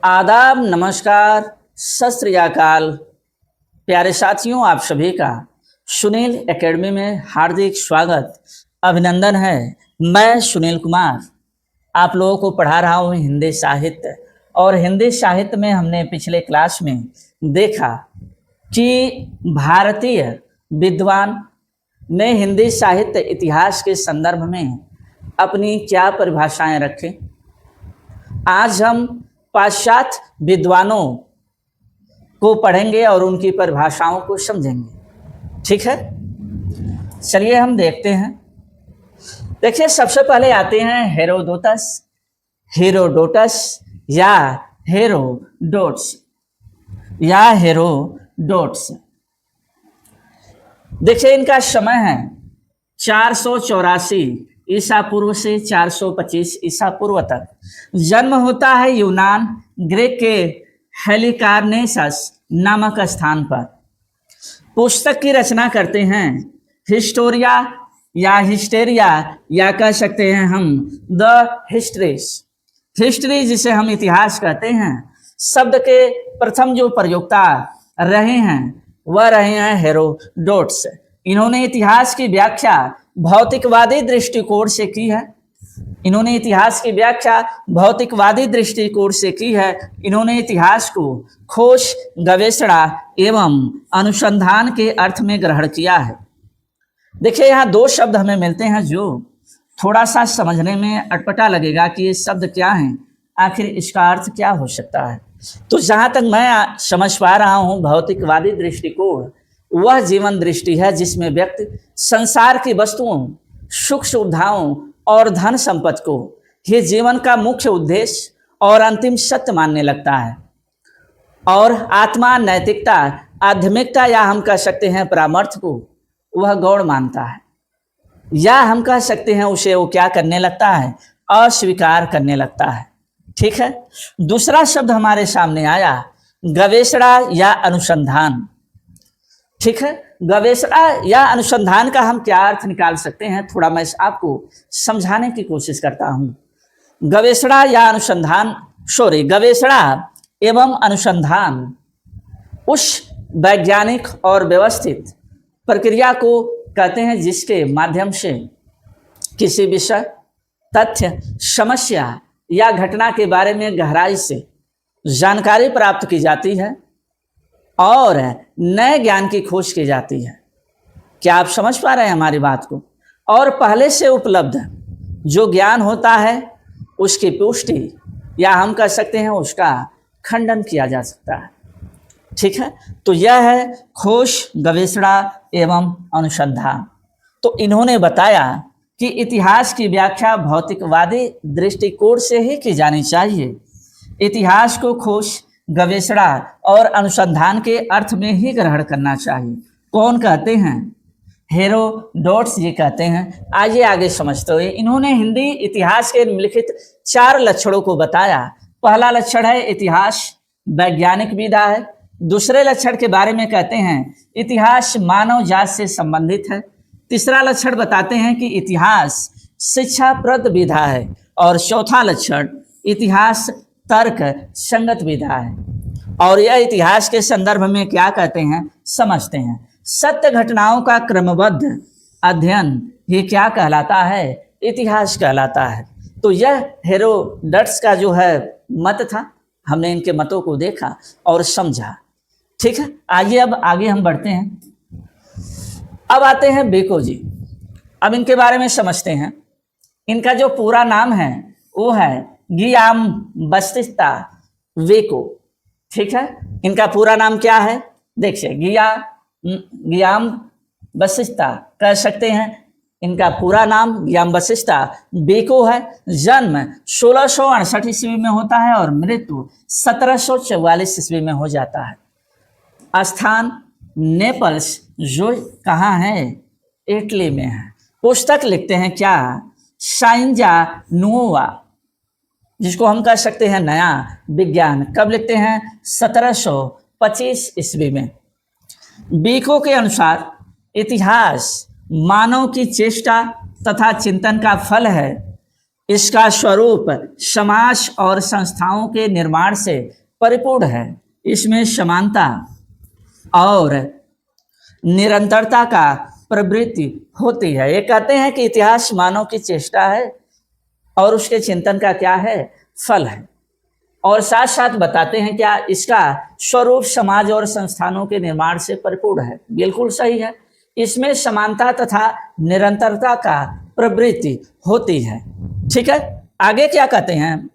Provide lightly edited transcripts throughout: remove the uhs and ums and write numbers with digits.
आदाब, नमस्कार, सत श्री अकाल। प्यारे साथियों, आप सभी का सुनील एकेडमी में हार्दिक स्वागत, अभिनंदन है। मैं सुनील कुमार आप लोगों को पढ़ा रहा हूँ हिंदी साहित्य। और हिंदी साहित्य में हमने पिछले क्लास में देखा कि भारतीय विद्वान ने हिंदी साहित्य इतिहास के संदर्भ में अपनी क्या परिभाषाएं रखें। आज हम पाश्चात्य विद्वानों को पढ़ेंगे और उनकी परिभाषाओं को समझेंगे। ठीक है, चलिए हम देखते हैं। देखिए, सबसे पहले आते हैं हेरोडोटस, हेरोडोटस या हेरोडोट्स या हेरोडोट्स। देखिए, इनका समय है 484 ईसा पूर्व से 425 ईसा पूर्व तक। जन्म होता है यूनान ग्रीक के हेलिकार्नेसस नामक स्थान पर। पुस्तक की रचना करते हैं हिस्टोरिया या हिस्टेरिया या कह सकते हैं हम द हिस्ट्रीज। हिस्ट्री जिसे हम इतिहास कहते हैं, शब्द के प्रथम जो प्रयोक्ता रहे हैं वह रहे हैं हेरोडोट्स। इन्होंने इतिहास की व्याख्या भौतिकवादी दृष्टिकोण से की है। इन्होंने इतिहास को खोज, गवेषणा एवं अनुसंधान के अर्थ में ग्रहण किया है। देखिए, यहाँ दो शब्द हमें मिलते हैं जो थोड़ा सा समझने में अटपटा लगेगा कि ये शब्द क्या हैं, आखिर इसका अर्थ क्या हो सकता है। तो जहाँ तक मैं समझ पा रहा हूँ, भौतिकवादी दृष्टिकोण वह जीवन दृष्टि है जिसमें व्यक्ति संसार की वस्तुओं, सुख सुविधाओं और धन संपत्ति को ही जीवन का मुख्य उद्देश्य और अंतिम सत्य मानने लगता है, और आत्मा, नैतिकता, आध्यात्मिकता या हम कह सकते हैं परामर्थ को वह गौण मानता है, या हम कह सकते हैं उसे वो क्या करने लगता है, अस्वीकार करने लगता है। ठीक है, दूसरा शब्द हमारे सामने आया गवेषणा या अनुसंधान। ठीक है, गवेषणा या अनुसंधान का हम क्या अर्थ निकाल सकते हैं, थोड़ा मैं आपको समझाने की कोशिश करता हूं। गवेषणा एवं अनुसंधान उस वैज्ञानिक और व्यवस्थित प्रक्रिया को कहते हैं जिसके माध्यम से किसी विषय, तथ्य, समस्या या घटना के बारे में गहराई से जानकारी प्राप्त की जाती है और नए ज्ञान की खोज की जाती है। क्या आप समझ पा रहे हैं हमारी बात को? और पहले से उपलब्ध जो ज्ञान होता है उसकी पुष्टि या हम कह सकते हैं उसका खंडन किया जा सकता है। ठीक है, तो यह है खोज, गवेषणा एवं अनुसंधान। तो इन्होंने बताया कि इतिहास की व्याख्या भौतिकवादी दृष्टिकोण से ही की जानी चाहिए। इतिहास को खोज, गवेषणा और अनुसंधान के अर्थ में ही ग्रहण करना चाहिए। कौन कहते हैं? हेरोडोट्स जी कहते हैं। आइए आगे समझते हुए इन्होंने हिंदी इतिहास के निम्नलिखित 4 लक्षणों को बताया। पहला लक्षण है इतिहास वैज्ञानिक विधा है। दूसरे लक्षण के बारे में कहते हैं इतिहास मानव जाति से संबंधित है। तीसरा लक्षण बताते हैं कि इतिहास शिक्षाप्रद विधा है। और चौथा लक्षण इतिहास तर्क संगत विधा है। और यह इतिहास के संदर्भ में क्या कहते हैं समझते हैं। सत्य घटनाओं का क्रमबद्ध अध्ययन ये क्या कहलाता है? इतिहास कहलाता है। तो यह हेरोडोट्स का जो है मत था, हमने इनके मतों को देखा और समझा। ठीक है, आइए अब आगे हम बढ़ते हैं। अब आते हैं बेको जी। अब इनके बारे में समझते हैं। इनका जो पूरा नाम है वो है गियाम बतिस्ता बेको। ठीक है, इनका पूरा नाम क्या है? देखिए, गियाम बतिस्ता कह सकते हैं। इनका पूरा नाम गियाम बतिस्ता बेको है। जन्म 1668 ईस्वी में होता है और मृत्यु 1744 ईस्वी में हो जाता है। स्थान नेपल्स, जो कहाँ है? इटली में है। पुस्तक लिखते हैं क्या? साइंजा नुओवा, जिसको हम कह सकते हैं नया विज्ञान। कब लिखते हैं? 1725 ईस्वी में। बेको के अनुसार इतिहास मानव की चेष्टा तथा चिंतन का फल है इसका स्वरूप समाज और संस्थाओं के निर्माण से परिपूर्ण है। इसमें समानता और निरंतरता का प्रवृत्ति होती है। ये कहते हैं कि इतिहास मानव की चेष्टा है और उसके चिंतन का क्या है, फल है। और साथ साथ बताते हैं क्या, इसका स्वरूप समाज और संस्थानों के निर्माण से परिपूर्ण है। बिल्कुल सही है। इसमें समानता तथा निरंतरता का प्रवृत्ति होती है। ठीक है, आगे क्या कहते हैं,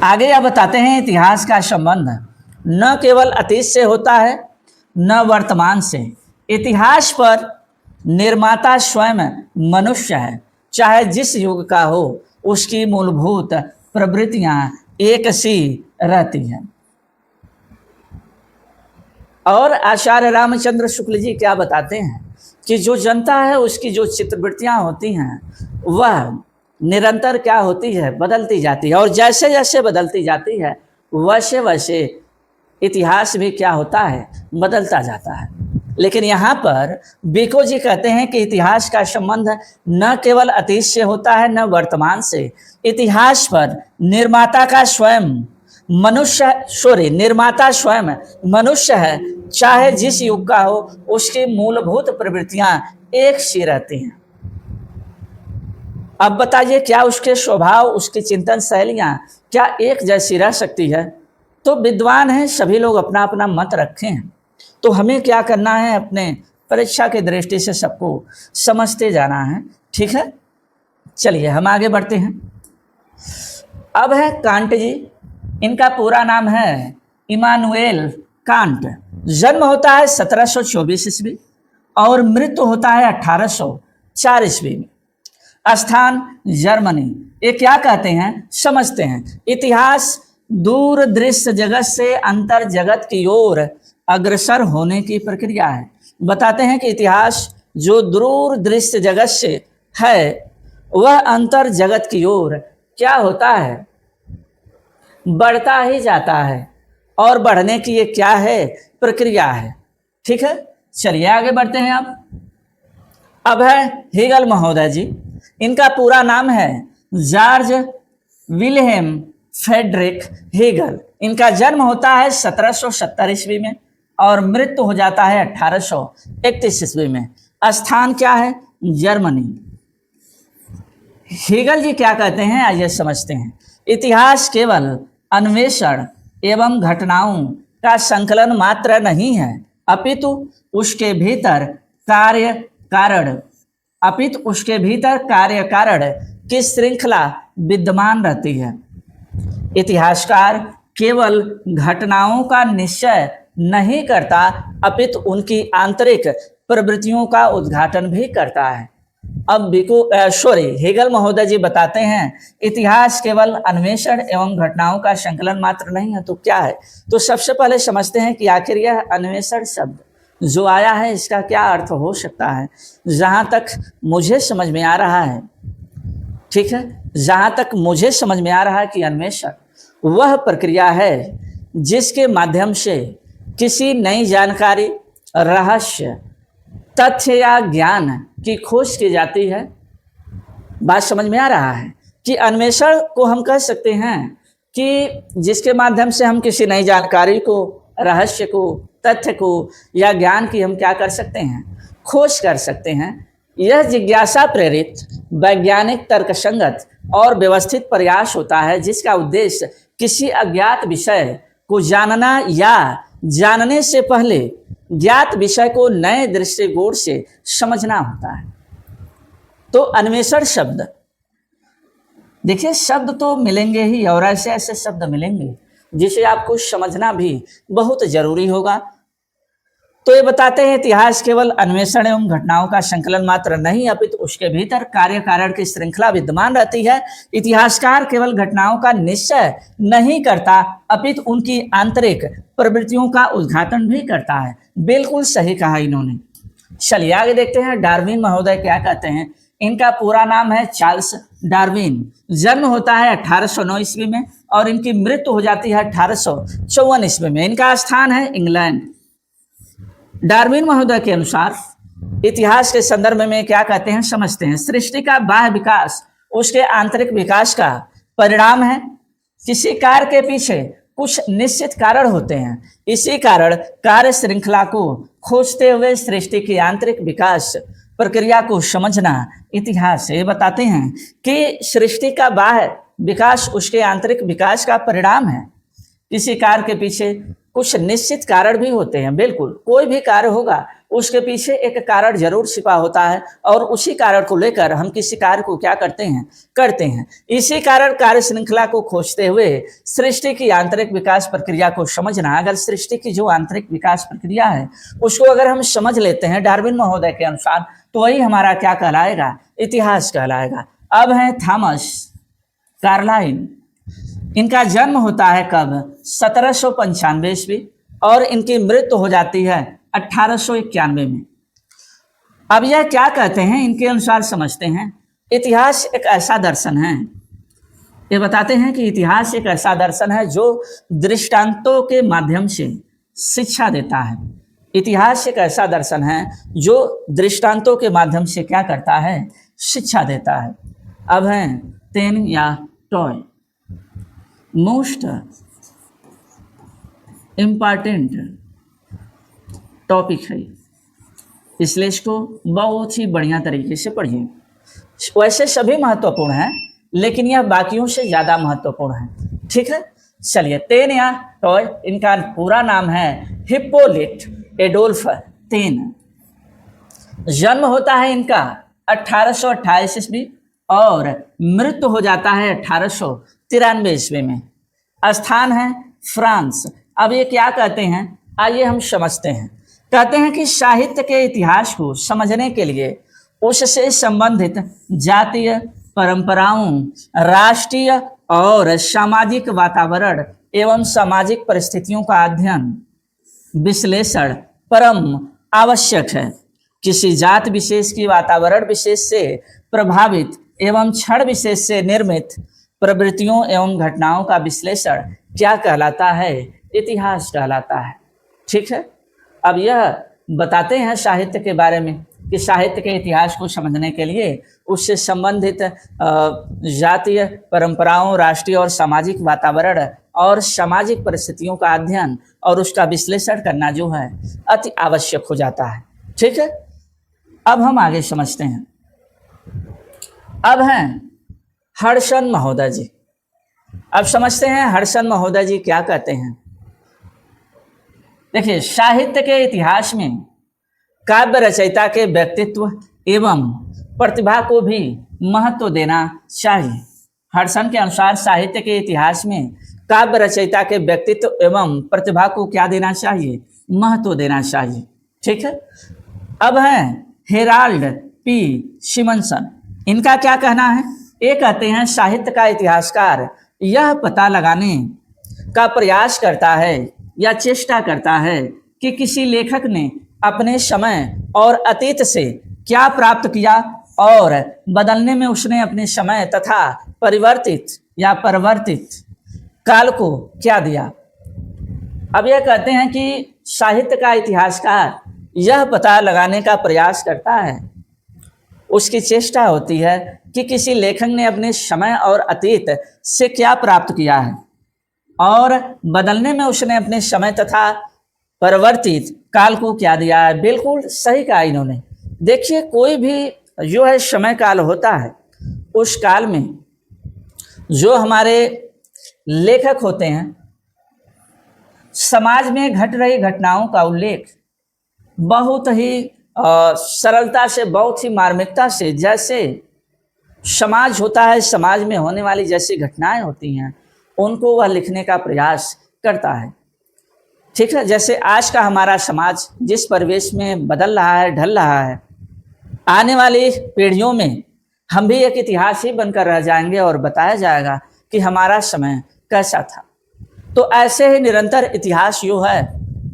आगे यह बताते हैं इतिहास का संबंध न केवल अतीत से होता है न वर्तमान से। इतिहास पर निर्माता स्वयं मनुष्य है। चाहे जिस युग का हो, उसकी मूलभूत प्रवृत्तियां एक सी रहती हैं। और आचार्य रामचंद्र शुक्ल जी क्या बताते हैं कि जो जनता है उसकी जो चित्रवृत्तियां होती हैं वह निरंतर क्या होती है, बदलती जाती है। और जैसे जैसे बदलती जाती है वैसे वैसे इतिहास भी क्या होता है, बदलता जाता है। लेकिन यहाँ पर बेको जी कहते हैं कि इतिहास का संबंध न केवल अतीत से होता है न वर्तमान से। इतिहास पर निर्माता का स्वयं मनुष्य निर्माता स्वयं मनुष्य है। चाहे जिस युग का हो, उसकी मूलभूत प्रवृत्तियां एक सी रहती हैं। अब बताइए, क्या उसके स्वभाव, उसकी चिंतन शैलियां क्या एक जैसी रह सकती है? तो विद्वान हैं, सभी लोग अपना अपना मत रखे हैं। तो हमें क्या करना है, अपने परीक्षा की दृष्टि से सबको समझते जाना है। ठीक है, चलिए हम आगे बढ़ते हैं। अब है कांट जी। इनका पूरा नाम है इमानुएल कांट। जन्म होता है 1724 ईस्वी और मृत्यु होता है 1804 ईस्वी में। स्थान जर्मनी। ये क्या कहते हैं, समझते हैं। इतिहास दूर दृश्य जगत से अंतर जगत की ओर अग्रसर होने की प्रक्रिया है। बताते हैं कि इतिहास जो दूर दृश्य जगत से है वह अंतर जगत की ओर क्या होता है, बढ़ता ही जाता है। और बढ़ने की ये क्या है, प्रक्रिया है। ठीक है, चलिए आगे बढ़ते हैं। अब है हेगल महोदय जी। इनका पूरा नाम है जॉर्ज विल्हेम फ्रेडरिक हेगल। इनका जन्म होता है 1770 ईस्वी में और मृत्यु हो जाता है 1831 ईस्वी में। स्थान क्या है, जर्मनी। हेगल जी क्या कहते हैं, आइए समझते हैं। इतिहास केवल अन्वेषण एवं घटनाओं का संकलन मात्र नहीं है, अपितु उसके भीतर कार्य कारण की श्रृंखला विद्यमान रहती है। इतिहासकार केवल घटनाओं का निश्चय नहीं करता, अपितु उनकी आंतरिक प्रवृत्तियों का उद्घाटन भी करता है। अब हेगल महोदय जी बताते हैं इतिहास केवल अन्वेषण एवं घटनाओं का संकलन मात्र नहीं है, तो क्या है? तो सबसे पहले समझते हैं कि आखिर यह अन्वेषण शब्द जो आया है इसका क्या अर्थ हो सकता है। जहाँ तक मुझे समझ में आ रहा है, ठीक है, जहाँ तक मुझे समझ में आ रहा है कि अन्वेषण वह प्रक्रिया है जिसके माध्यम से किसी नई जानकारी, रहस्य, तथ्य या ज्ञान की खोज की जाती है। बात समझ में आ रहा है कि अन्वेषण को हम कह सकते हैं कि जिसके माध्यम से हम किसी नई जानकारी को, रहस्य को, तथ्य को या ज्ञान की हम क्या कर सकते हैं, खोज कर सकते हैं। यह जिज्ञासा प्रेरित वैज्ञानिक तर्कसंगत और व्यवस्थित प्रयास होता है जिसका उद्देश्य किसी अज्ञात विषय को जानना या जानने से पहले ज्ञात विषय को नए दृष्टिकोण से समझना होता है। तो अन्वेषण शब्द, देखिए शब्द तो मिलेंगे ही और ऐसे ऐसे शब्द मिलेंगे जिसे आपको समझना भी बहुत जरूरी होगा। तो ये बताते हैं इतिहास केवल अन्वेषण एवं घटनाओं का संकलन मात्र नहीं, अपितु उसके भीतर कार्य कारण की श्रृंखला विद्यमान रहती है। इतिहासकार केवल घटनाओं का निश्चय नहीं करता, अपितु उनकी आंतरिक प्रवृत्तियों का उद्घाटन भी करता है। बिल्कुल सही कहा इन्होंने। चलिए आगे देखते हैं डार्विन महोदय क्या कहते हैं। इनका पूरा नाम है चार्ल्स डार्विन। जन्म होता है 1809 ईस्वी में और इनकी मृत्यु हो जाती है 1854 ईस्वी में। इनका स्थान है इंग्लैंड। डार्विन महोदय के अनुसार इतिहास के संदर्भ में क्या कहते हैं समझते हैं। सृष्टि का बाह्य विकास उसके आंतरिक विकास का परिणाम है। किसी कार्य के पीछे कुछ निश्चित कारण होते हैं, इसी कारण कार्य श्रृंखला को खोजते हुए सृष्टि की आंतरिक विकास प्रक्रिया को समझना इतिहास है। ये बताते हैं कि सृष्टि का बाह्य विकास उसके आंतरिक विकास का परिणाम है। किसी कार्य के पीछे कुछ निश्चित कारण भी होते हैं, बिल्कुल कोई भी कार्य होगा उसके पीछे एक कारण जरूर छिपा होता है और उसी कारण को लेकर हम किसी कार्य को क्या करते हैं। इसी कारण कार्य श्रृंखला को खोजते हुए सृष्टि की आंतरिक विकास प्रक्रिया को समझना। अगर सृष्टि की जो आंतरिक विकास प्रक्रिया है उसको अगर हम समझ लेते हैं डार्विन महोदय के अनुसार, तो वही हमारा क्या कहलाएगा, इतिहास कहलाएगा। अब है थॉमस कार्लाइल। इनका जन्म होता है कब, 1795 ईस्वी, और इनकी मृत्यु हो जाती है 1891 में। अब यह क्या कहते हैं इनके अनुसार समझते हैं। इतिहास एक ऐसा दर्शन है, ये बताते हैं कि इतिहास एक ऐसा दर्शन है जो दृष्टांतों के माध्यम से शिक्षा देता है। इतिहास एक ऐसा दर्शन है जो दृष्टांतों के माध्यम से क्या करता है, शिक्षा देता है। अब है तेन या टॉय। मोस्ट इम्पॉर्टेंट टॉपिक है, इसलिए इसको बहुत ही बढ़िया तरीके से पढ़िए। वैसे सभी महत्वपूर्ण हैं लेकिन यह बाकियों से ज़्यादा महत्वपूर्ण है, ठीक है। चलिए, तेन या टॉय, इनका पूरा नाम है हिप्पोलिट एडोल्फ तेन। जन्म होता है इनका 1828 ईस्वी और मृत्यु हो जाता है 1893 ईस्वी में। स्थान है फ्रांस। अब ये क्या कहते हैं, आइए हम समझते हैं। कहते हैं कि साहित्य के इतिहास को समझने के लिए उससे संबंधित जातीय परंपराओं, राष्ट्रीय और सामाजिक वातावरण एवं सामाजिक परिस्थितियों का अध्ययन विश्लेषण परम आवश्यक है। किसी जात विशेष की वातावरण विशेष से प्रभावित एवं क्षण विशेष से निर्मित प्रवृत्तियों एवं घटनाओं का विश्लेषण क्या कहलाता है, इतिहास कहलाता है, ठीक है। अब यह बताते हैं साहित्य के बारे में कि साहित्य के इतिहास को समझने के लिए उससे संबंधित जातीय परंपराओं, राष्ट्रीय और सामाजिक वातावरण और सामाजिक परिस्थितियों का अध्ययन और उसका विश्लेषण करना जो है अति आवश्यक हो जाता है, ठीक है। अब हम आगे समझते हैं। अब हैं हडसन महोदय जी। अब समझते हैं हडसन महोदय जी क्या कहते हैं। देखिए, साहित्य के इतिहास में काव्य रचयिता के व्यक्तित्व एवं प्रतिभा को भी महत्व देना चाहिए। हडसन के अनुसार साहित्य के इतिहास में काव्य रचयिता के व्यक्तित्व एवं प्रतिभा को क्या देना चाहिए, महत्व देना चाहिए, ठीक है। अब है हेराल्ड पी सिमनसन। इनका क्या कहना है, ये कहते हैं साहित्य का इतिहासकार यह पता लगाने का प्रयास करता है या चेष्टा करता है कि किसी लेखक ने अपने समय और अतीत से क्या प्राप्त किया और बदलने में उसने अपने समय तथा परिवर्तित काल को क्या दिया। अब यह कहते हैं कि साहित्य का इतिहासकार यह पता लगाने का प्रयास करता है, उसकी चेष्टा होती है कि किसी लेखक ने अपने समय और अतीत से क्या प्राप्त किया है और बदलने में उसने अपने समय तथा परिवर्तित काल को क्या दिया है। बिल्कुल सही कहा इन्होंने। देखिए, कोई भी जो है समय काल होता है, उस काल में जो हमारे लेखक होते हैं समाज में घट रही घटनाओं का उल्लेख बहुत ही सरलता से, बहुत ही मार्मिकता से, जैसे समाज होता है, समाज में होने वाली जैसी घटनाएं होती हैं उनको वह लिखने का प्रयास करता है, ठीक है। जैसे आज का हमारा समाज जिस परिवेश में बदल रहा है, ढल रहा है, आने वाली पीढ़ियों में हम भी एक इतिहास ही बनकर रह जाएंगे और बताया जाएगा कि हमारा समय कैसा था। तो ऐसे ही निरंतर इतिहास जो है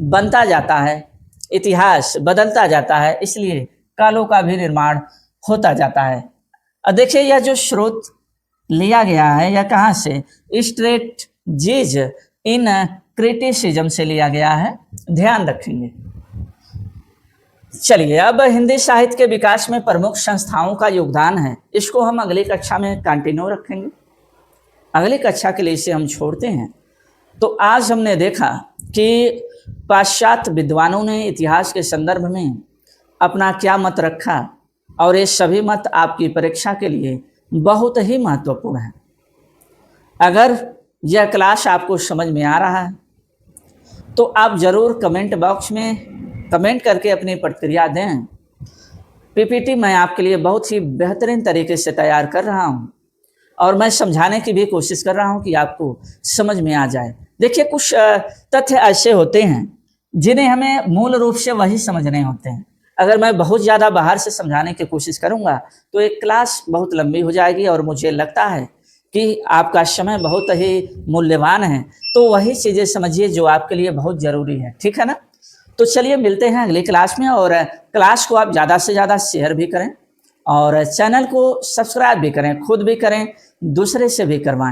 बनता जाता है, इतिहास बदलता जाता है, इसलिए कालों का भी निर्माण होता जाता है। अब देखिए, यह जो स्रोत लिया गया है यह कहाँ से, स्ट्रेटजीज इन क्रिटिसिज्म से लिया गया है, ध्यान रखेंगे। चलिए, अब हिंदी साहित्य के विकास में प्रमुख संस्थाओं का योगदान है, इसको हम अगली कक्षा में कंटिन्यू रखेंगे। अगली कक्षा के लिए इसे हम छोड़ते हैं। तो आज हमने देखा कि पाश्चात्य विद्वानों ने इतिहास के संदर्भ में अपना क्या मत रखा और ये सभी मत आपकी परीक्षा के लिए बहुत ही महत्वपूर्ण है। अगर यह क्लास आपको समझ में आ रहा है तो आप ज़रूर कमेंट बॉक्स में कमेंट करके अपनी प्रतिक्रिया दें। पीपीटी मैं आपके लिए बहुत ही बेहतरीन तरीके से तैयार कर रहा हूँ और मैं समझाने की भी कोशिश कर रहा हूँ कि आपको समझ में आ जाए। देखिए, कुछ तथ्य ऐसे होते हैं जिन्हें हमें मूल रूप से वही समझने होते हैं। अगर मैं बहुत ज़्यादा बाहर से समझाने की कोशिश करूँगा तो एक क्लास बहुत लंबी हो जाएगी और मुझे लगता है कि आपका समय बहुत ही मूल्यवान है। तो वही चीज़ें समझिए जो आपके लिए बहुत ज़रूरी है, ठीक है ना। तो चलिए मिलते हैं अगली क्लास में, और क्लास को आप ज़्यादा से ज़्यादा शेयर भी करें और चैनल को सब्सक्राइब भी करें, खुद भी करें, दूसरे से भी करवाएं।